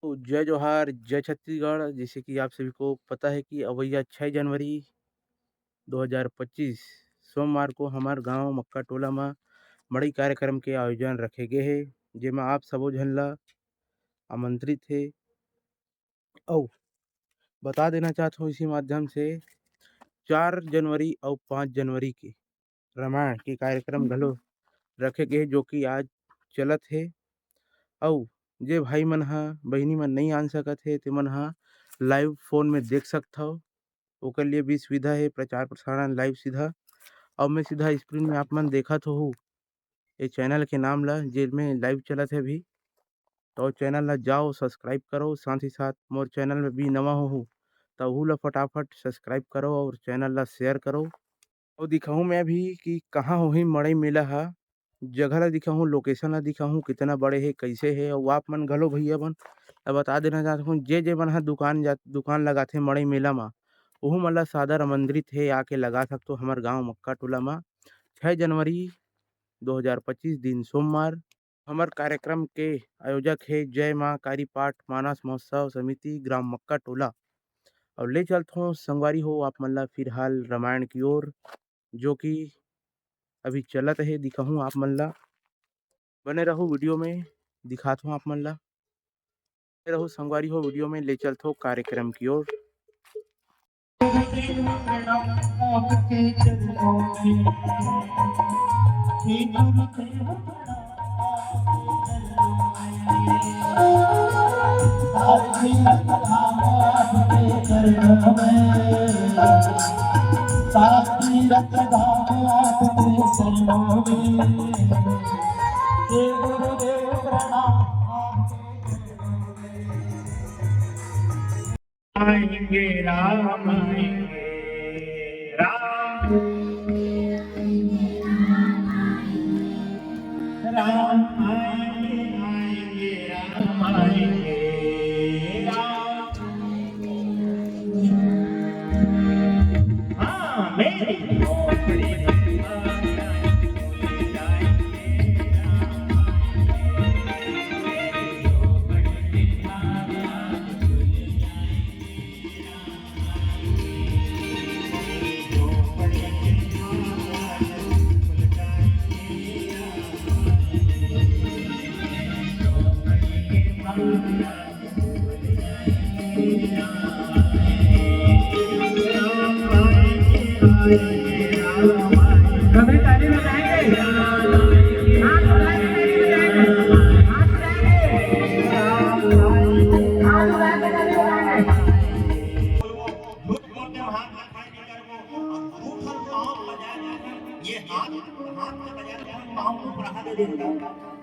तो जय जोहार, जय छत्तीसगढ़। जैसे कि आप सभी को पता है कि अवैया 6 जनवरी 2025 सोमवार को हमार गाँव मक्का टोला में बड़ी कार्यक्रम के आयोजन रखे गए हे, जेमा आप सबो झन ला आमंत्रित हे। अउ बता देना चाहत हूँ इसी माध्यम से 4 जनवरी और 5 जनवरी के रामायण के कार्यक्रम घलो रखे गए हे, जो कि आज चलत हे। अउ जे भाई मन ह, बहिनी मन नहीं आन सकत हे तेमन ह लाइव फ़ोन में देख सकथव। ओकर लिए भी सुविधा हे, प्रचार प्रसारण लाइव सीधा। अब मैं सीधा स्क्रीन में आप मन देखत होहू ए चैनल के नाम ला, जेमे लाइव चलत हे अभी। तो चैनल ला जाओ सब्सक्राइब करो, साथ ही साथ मोर चैनल में भी नवा होहू त ओहू ला फटाफट सब्सक्राइब करो और चैनल ला शेयर करो। और दिखाऊँ मैं अभी कि कहाँ होही मड़ई मेला ह, जगह ला दिखाहूँ, लोकेशन ला दिखाहूँ, कितना बड़े हे, कइसे हे। अउ आप मन घलो भैया मन बता देना चाहत हूँ, जे मन ह दुकान लगाथे मड़ई मेला म, ओहू मन ला सादर आमंत्रित हे, आके लगा सकथो हमर गाँव मक्का टोला म। 6 जनवरी 2025 दिन सोमवार। हमर कार्यक्रम के आयोजक हे जय माँ कारी पाठ मानस महोत्सव समिति ग्राम मक्का टोला। और ले चलथों संगवारी हो आप मन ला फिलहाल रामायण की ओर, जो कि अभी चलत हे। दिखाहूँ आप मन ला, बने रहो वीडियो में, दिखात हूँ आप मन ला। बने रहो संगवारी हो वीडियो में, ले चलथों कार्यक्रम की ओर। आएंगे राम आएंगे राम राम आएंगे आएंगे राम आएंगे राम। हाँ मेरी झोपड़ी कभी ताली बजाएंगे, हाथ उठाएंगे, हाथ उठाएंगे, हाथ उठा के ताली बजाएंगे। झूठ बोलते हो, हाथ उठाएंगे करको, झूठ और पाँव बजाएंगे। ये हाथ हाथ में बजाते हैं, पाँव ऊपर हाथ दे देंगे।